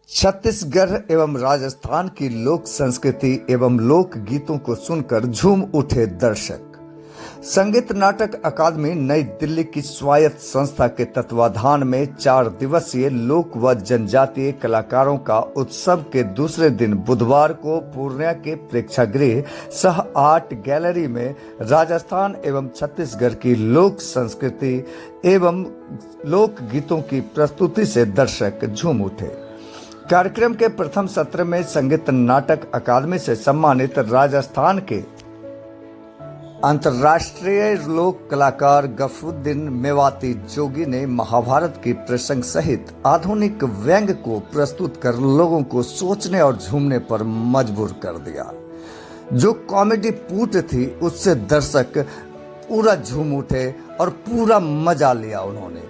छत्तीसगढ़ एवं राजस्थान की लोक संस्कृति एवं लोक गीतों को सुनकर झूम उठे दर्शक। संगीत नाटक अकादमी नई दिल्ली की स्वायत्त संस्था के तत्वाधान में 4 दिवसीय लोक व जनजातीय कलाकारों का उत्सव के दूसरे दिन बुधवार को पूर्णिया के प्रेक्षागृह सह आर्ट गैलरी में राजस्थान एवं छत्तीसगढ़ की लोक संस्कृति एवं लोक गीतों की प्रस्तुति से दर्शक झूम उठे। कार्यक्रम के प्रथम सत्र में संगीत नाटक अकादमी से सम्मानित राजस्थान के अंतर्राष्ट्रीय लोक कलाकार गफरुद्दीन मेवाती जोगी ने महाभारत के प्रसंग सहित आधुनिक व्यंग्य को प्रस्तुत कर लोगों को सोचने और झूमने पर मजबूर कर दिया। जो कॉमेडी पूट थी उससे दर्शक पूरा झूम उठे और पूरा मजा लिया उन्होंने।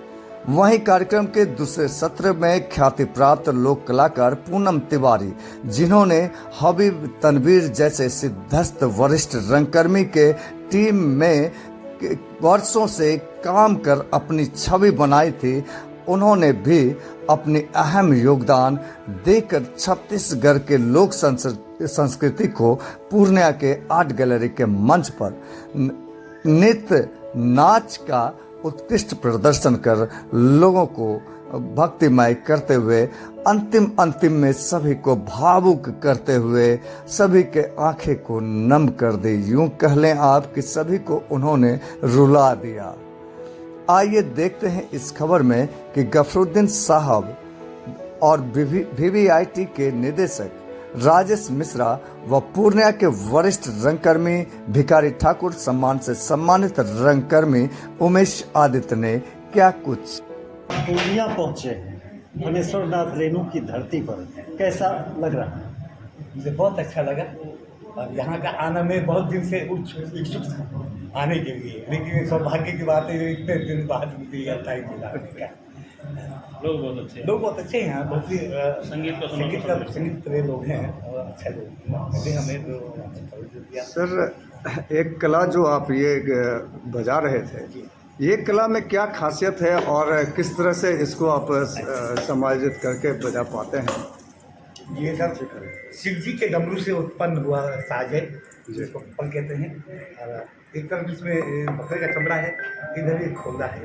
वहीं कार्यक्रम के दूसरे सत्र में ख्याति प्राप्त लोक कलाकार पूनम तिवारी, जिन्होंने हबीब तनवीर जैसे सिद्धस्त वरिष्ठ रंगकर्मी के टीम में वर्षों से काम कर अपनी छवि बनाई थी, उन्होंने भी अपनी अहम योगदान देकर छत्तीसगढ़ के लोक संस्कृति को पूर्णिया के आर्ट गैलरी के मंच पर नृत्य नाच का उत्कृष्ट प्रदर्शन कर लोगों को भक्तिमय करते हुए अंतिम में सभी को भावुक करते हुए सभी के आंखें को नम कर दी। यूं कह लें आप कि सभी को उन्होंने रुला दिया। आइए देखते हैं इस खबर में कि गफरुद्दीन साहब और वीवीआईटी के निदेशक राजेश मिश्रा व पूर्णिया के वरिष्ठ रंगकर्मी भिखारी ठाकुर सम्मान से सम्मानित रंगकर्मी उमेश आदित्य ने क्या कुछ। पूर्णिया पहुंचे हैं धनेश्वरनाथ रेणु की धरती पर, कैसा लग रहा है? मुझे बहुत अच्छा लगा और यहाँ का आना मैं बहुत दिन से इच्छुक था आने के लिए, लेकिन सौभाग्य की बात है इतने दिन बाद मुझे यह टाइम मिला आने का। लोग बहुत अच्छे हैं यहाँ, बहुत ही संगीत प्रिय लोग हैं और अच्छे लोग हमें। सर, एक कला जो आप ये बजा रहे थे, ये कला में क्या खासियत है और किस तरह से इसको आप समायोजित करके बजा पाते हैं? ये सर शिव जी के डमरू से उत्पन्न हुआ साज है, जिसको पल कहते हैं। और एक तरफ इसमें बकरे का चमड़ा है, इधर एक खोला है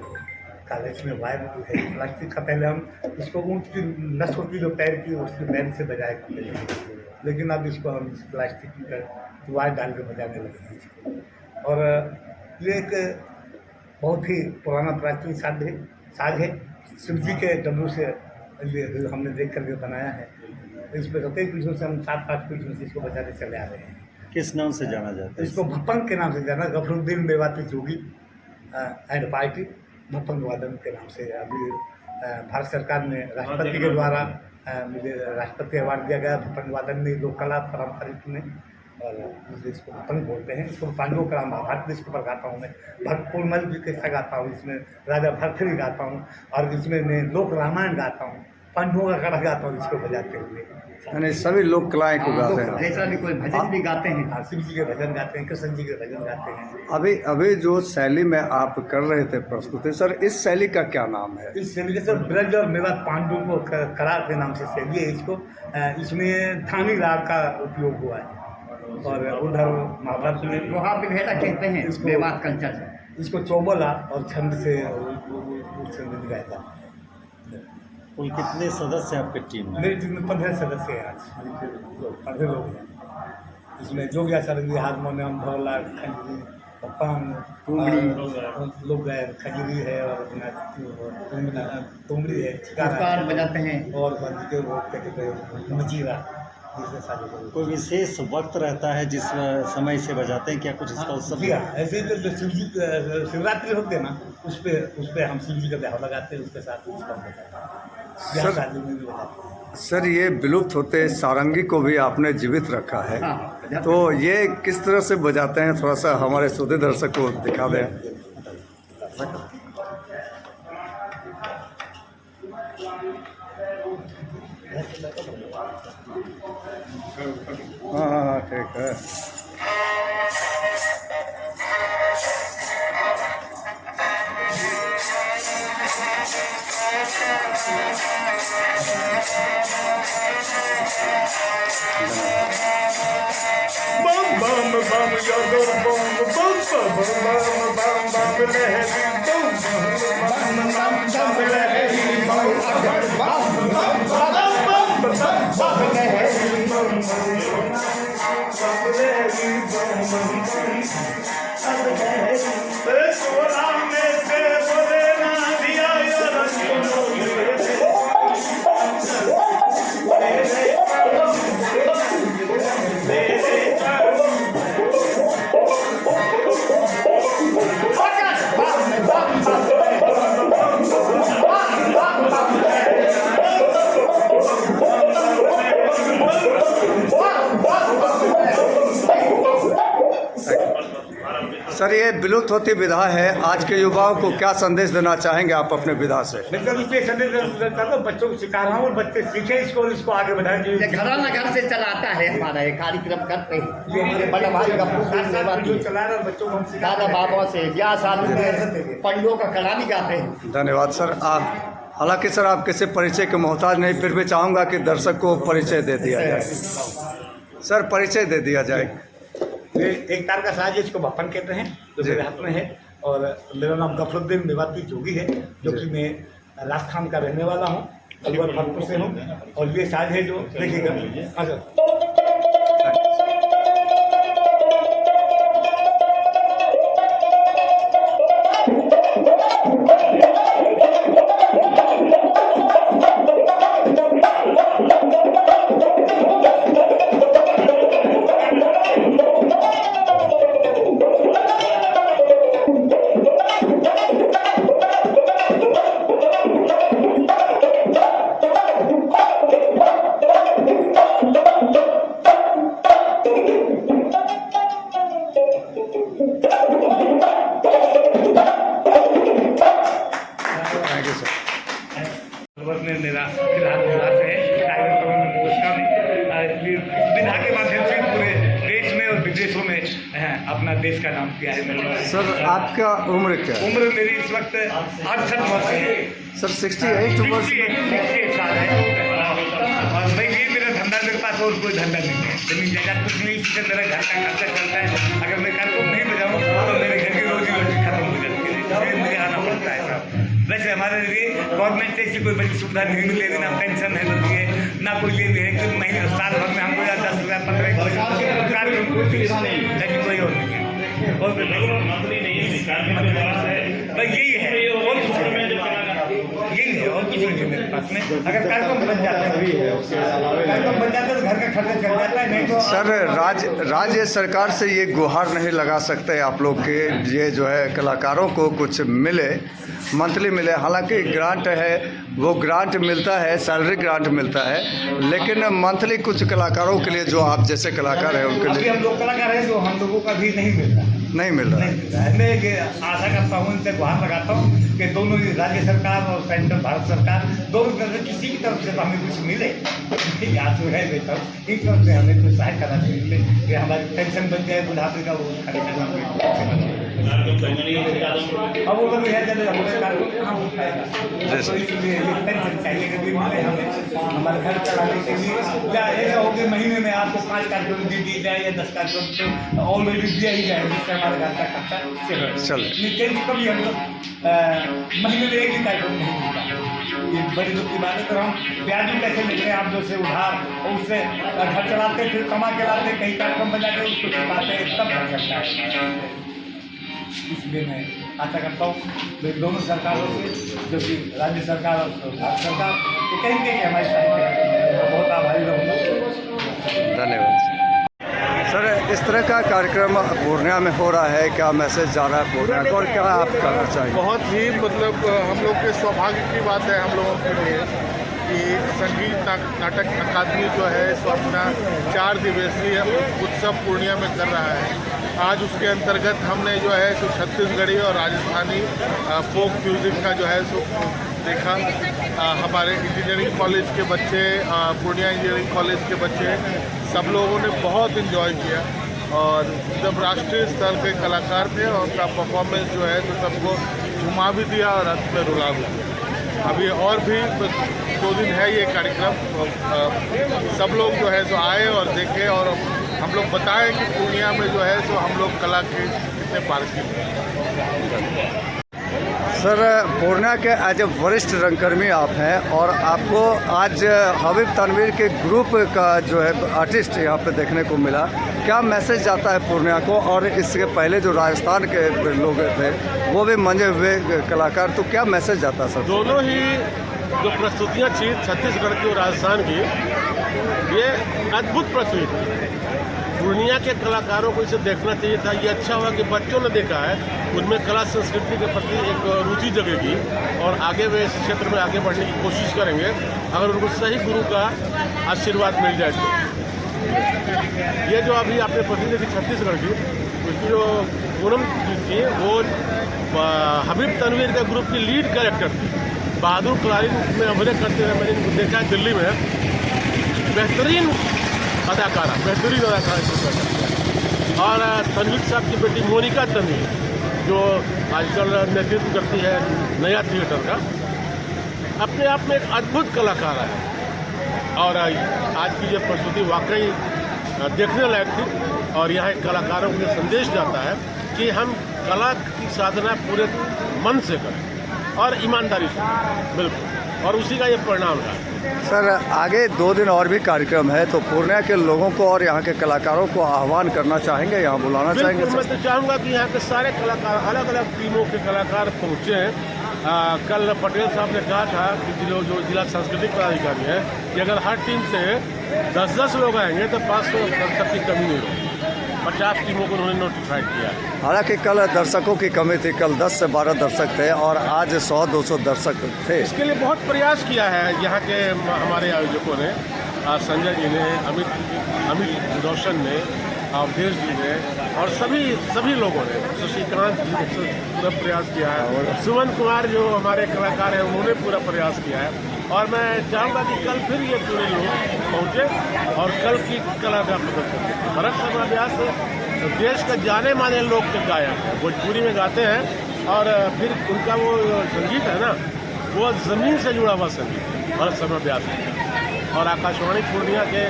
काले, इसमें वायर है प्लास्टिक का। पहले हम इसको ऊँट की नस होती जो पैर की, उसके पैर से बजाया करते थे, लेकिन अब इसको हम प्लास्टिक की वायर डाल के बजाने लगे हैं। और ये एक बहुत ही पुराना प्राचीन साज है, शिव जी के डमरू से ये हमने देख करके बनाया है। इस पर कई पीढ़ियों से हम 7-8 पीढ़ियों से इसको बजाते चले आ रहे हैं। किस नाम से जाना जाता है? इसको भप्पंग के नाम से जाना, गफरुद्दीन मेवाती जोगी एंड पार्टी भप्पंग वादन के नाम से। अभी भारत सरकार ने राष्ट्रपति के द्वारा मुझे राष्ट्रपति अवार्ड दिया गया भप्पंग वादन में, लोक कला पारंपरिक में, और मुझे इसको भप्पंग बोलते हैं। इसको पांडवों का महाभारत इसके ऊपर गाता हूँ मैं, भरतपुरमल जी के गाता हूँ, इसमें राजा भरथरी गाता हूँ, और इसमें मैं लोक रामायण गाता हूँ, पांडवों का कड़ा गाता हूँ इसको बजाते हुए। यानी सभी लोक कलाएं को गाते हैं। जैसा भी कोई भजन भी गाते हैं, शिव जी के भजन गाते हैं, कृष्ण जी के भजन गाते हैं। अभी जो शैली में आप कर रहे थे प्रस्तुति, सर इस शैली का क्या नाम है? इस शैली के सर ब्रज और मेवात पांडवों को करार के नाम से शैली है इसको। इसमें थानी राग का उपयोग हुआ है, और उधर महाभारत में वहाँ पे भेड़ा कहते हैं इसको, मेवात कल्चर, इसको चौबला और छंद से गाया था। कुल कितने सदस्य हैं आपके टीम में? मेरी टीम में 15 सदस्य हैं आज, 15 लोग हैं। इसमें जोगिया सरंगी, हारमोनियम, ढोला, खंजरी, तुमड़ी लोग गए, खजरी है और अपना तुमड़ी है, चिकार बजाते हैं, और के वो क्या कहते हैं मजीरा। कोई विशेष वक्त रहता है जिस समय से बजाते हैं? क्या कुछ इसका उत्सव? ऐसे जो शिव जी शिवरात्रि होते हैं ना, उस पे हम शिव जी का ब्याह लगाते हैं, उसके साथ सर, ये विलुप्त होते सारंगी को भी आपने जीवित रखा है। हाँ, तो ये किस तरह से बजाते हैं, थोड़ा सा हमारे श्रोता दर्शक को दिखा दें। हाँ ठीक है। बम बम बम योगो बम बम बम बम बम बम लहरी बम बम बम बम लहरी बम बम बम बम लहरी बम लहरी बम सोना में से बोले ना दिया यार सर, ये विलुप्त होती विधा है, आज के युवाओं को क्या संदेश देना चाहेंगे आप अपने विधा से? मैं तो इसलिए संदेश देता हूं, बच्चों को सिखा रहा हूँ और बच्चे सीखें इसको और इसको आगे बढ़ाएं। ये घराना घर से चलाता है हमारा ये कार्यक्रम करते हैं। ये हमारे बड़े भाई का वीडियो चला रहे हैं, बच्चों को हम सिखा दादा बाबा से ब्याह शादी में पंडियों का कलामी गाते हैं। धन्यवाद सर। आप हालांकि सर आप किसी परिचय के मोहताज नहीं, फिर भी चाहूँगा कि दर्शक को परिचय दे दिया जाए। सर परिचय दे दिया जाए। ये एक तार का साज है, इसको भप्पन कहते हैं, जो मेरे हाथ में है। और मेरा नाम गफरुद्दीन मेवाती जोगी है, जो कि मैं राजस्थान का रहने वाला हूँ, अलवर फतेहपुर से हूँ। और ये साज है जो देखिएगा। अच्छा, मेरा फिलहाल निवास है टाइगर प्रबंधन पुरस्कार विधा के माध्यम से पूरे देश में और विदेशों में अपना देश का नाम किया है मैंने। सर आपका उम्र क्या है? उम्र मेरी इस वक्त 68 वर्ष है सर। 68 वर्ष 68 साल है। और भाई ये मेरा धंधा, मेरे पास और कोई धंधा नहीं है, जमीन जगह कुछ नहीं, इससे मेरा घर का खर्चा चलता है। अगर मैं कार्यक्रम नहीं बजाऊँ तो मेरे घर की रोजी रोटी खत्म हो जाती है, इसलिए मुझे आना पड़ता है साहब। वैसे हमारे लिए गवर्नमेंट से ऐसी कोई बड़ी सुविधा नहीं मिलेगी, ना पेंशन है मिलती है, ना कोई ये भी है कि महीने साल भर में हमको 10,000 15,000 कार्यक्रम लेकिन कोई और नहीं है। और बस यही है, यही है और कुछ नहीं है मेरे पास में। अगर कार्यक्रम बन जाता है, कार्यक्रम बन जाता है तो घर का खर्चा चल जाता है, नहीं तो। सर राज्य सरकार से ये गुहार नहीं लगा सकते आप लोग के, ये जो है कलाकारों को कुछ मिले, मंथली मिले। हालांकि ग्रांट है, वो ग्रांट मिलता है, सैलरी ग्रांट मिलता है, लेकिन मंथली कुछ कलाकारों के लिए, जो आप जैसे कलाकार हैं उनके लिए हम लोग कलाकार हैं, जो हम लोगों का भी नहीं मिल रहा है, नहीं मिल रहा है। मैं ये आशा करता हूँ, इनसे गुहार लगाता हूँ कि दोनों ही राज्य सरकार और सेंट्रल भारत सरकार दोनों तरफ से किसी की तरफ से तो हमें कुछ मिले। यहाँ सुविधाएं देता हूँ, एक तरफ से हमें कुछ सहायता राशि मिले कि हमारी पेंशन बन जाए बुढ़ापे का, वो खड़े करना। अब वो कभी है चले कहाँ उठाएगा, तो इसलिए पेंशन चाहिए कभी मिले हमें हमारे घर चलाने के लिए। या ऐसा हो कि महीने में आपको 5 कार्यक्रम दे दिए जाए या 10 कार्यक्रम तो ऑलरेडी दिया ही जाए, जिससे हमारे घर का खर्चा चले। लेकिन कभी हम लोग महीने में एक ही कार्यक्रम नहीं मिलता, ये बड़ी दुख की बात है। तो हम ब्याज भी कैसे लेते हैं आप जो से उधार, और उससे घर चलाते, फिर कमा के लाते, कई कार्यक्रम बना के उसको चुकाते हैं, तब घर चलता है। इसलिए मैं आशा करता हूँ मेरी दोनों सरकारों से, जो कि राज्य सरकार और भारत सरकार, तो कहेंगे कि हमारी सहायता, बहुत आभारी रहूँगा। धन्यवाद सर। इस तरह का कार्यक्रम पूर्णिया में हो रहा है, क्या मैसेज जा रहा है पूर्णिया को और क्या आप कहना चाहिए? बहुत ही मतलब हम लोग के सौभाग्य की बात है हम लोगों के लिए कि संगीत नाटक अकादमी जो है सो अपना 4 दिवसीय उत्सव पूर्णिया में कर रहा है। आज उसके अंतर्गत हमने जो है सो छत्तीसगढ़ी और राजस्थानी फोक म्यूज़िक का जो है सो देखा। हमारे इंजीनियरिंग कॉलेज के बच्चे, पूर्णिया इंजीनियरिंग कॉलेज के बच्चे, सब लोगों ने बहुत इन्जॉय किया और जब राष्ट्रीय स्तर के कलाकार थे और उनका परफॉर्मेंस जो है तो सबको झुमा भी दिया और अंत में रुला भी दिया। अभी और भी 2 दिन है ये कार्यक्रम। सब लोग जो है सो आए और देखे और हम लोग बताएं कि पूर्णिया में जो है सो हम लोग कला के कितने पारंगत हैं। सर, पूर्णिया के एज ए वरिष्ठ रंगकर्मी आप हैं और आपको आज हबीब तनवीर के ग्रुप का जो है आर्टिस्ट यहाँ पे देखने को मिला। क्या मैसेज जाता है पूर्णिया को? और इसके पहले जो राजस्थान के लोग थे वो भी मंजे हुए कलाकार, तो क्या मैसेज जाता है सर? दोनों ही जो प्रस्तुतियाँ थी छत्तीसगढ़ की और राजस्थान की, ये अद्भुत प्रस्तुति थी। पूर्णिया के कलाकारों को इसे देखना चाहिए था। ये अच्छा हुआ कि बच्चों ने देखा है, उनमें कला संस्कृति के प्रति एक रुचि जगेगी और आगे वे इस क्षेत्र में आगे बढ़ने की कोशिश करेंगे अगर उनको सही गुरु का आशीर्वाद मिल जाए तो। ये जो अभी आपने प्रतिनिधि थी छत्तीसगढ़ की, उसकी जो पूनम जी थी वो हबीब तनवीर के ग्रुप की लीड कैरेक्टर थी। बहादुर कलारी में अभिनय करते हुए मैंने इनको देखा है दिल्ली में। बेहतरीन अदाकारा और तनवीर साहब की बेटी मोनिका तनवीर जो आजकल नेतृत्व करती है नया थिएटर का, अपने आप में एक अद्भुत कलाकार है। और आज की ये प्रस्तुति वाकई देखने लायक थी और यहाँ कलाकारों को संदेश जाता है कि हम कला की साधना पूरे मन से करें और ईमानदारी से, बिल्कुल, और उसी का ये परिणाम है। सर, आगे 2 दिन और भी कार्यक्रम है, तो पूर्णिया के लोगों को और यहाँ के कलाकारों को आह्वान करना चाहेंगे, यहाँ बुलाना चाहेंगे? मैं तो चाहूँगा कि यहाँ के सारे कलाकार, अलग अलग टीमों के कलाकार पहुँचे हैं। कल पटेल साहब ने कहा था कि जो जिला सांस्कृतिक पदाधिकारी है कि अगर हर टीम से 10-10 लोग आएंगे तो 500 दर्शक की कमी नहीं होगी। 50 टीमों को उन्होंने नोटिफाइड किया। हालांकि कल दर्शकों की कमी थी, कल 10 से 12 दर्शक थे और आज 100-200 दर्शक थे। इसके लिए बहुत प्रयास किया है यहाँ के हमारे आयोजकों ने, संजय जी ने, अमित रोशन ने, अवधेश जी ने और सभी लोगों ने, शशिकांत जी ने पूरा प्रयास किया है। सुमन कुमार जो हमारे कलाकार हैं उन्होंने पूरा प्रयास किया है और मैं चाहूँगा कि कल फिर ये पूरे लोग पहुँचे और कल की कला का प्रदर्शन करें। भरत शर्मा व्यास देश का जाने माने लोक के गायक हैं, भोजपुरी में गाते हैं और फिर उनका वो संगीत है ना, वो ज़मीन से जुड़ा हुआ संगीत है भरत शर्मा व्यास और आकाशवाणी पूर्णिया के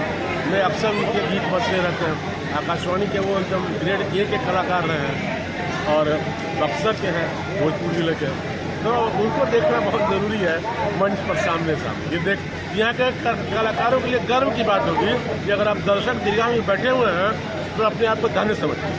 में अक्सर उनके गीत बजते रहते हैं। आकाशवाणी के वो एकदम ग्रेड A के कलाकार रहे हैं और बक्सर के हैं, भोजपुर जिले के, तो उनको देखना बहुत ज़रूरी है मंच पर सामने सामने। ये यहाँ के कलाकारों के लिए गर्व की बात होगी कि अगर आप दर्शक दीर्घा में बैठे हुए हैं तो अपने आप को धन्य समझिए।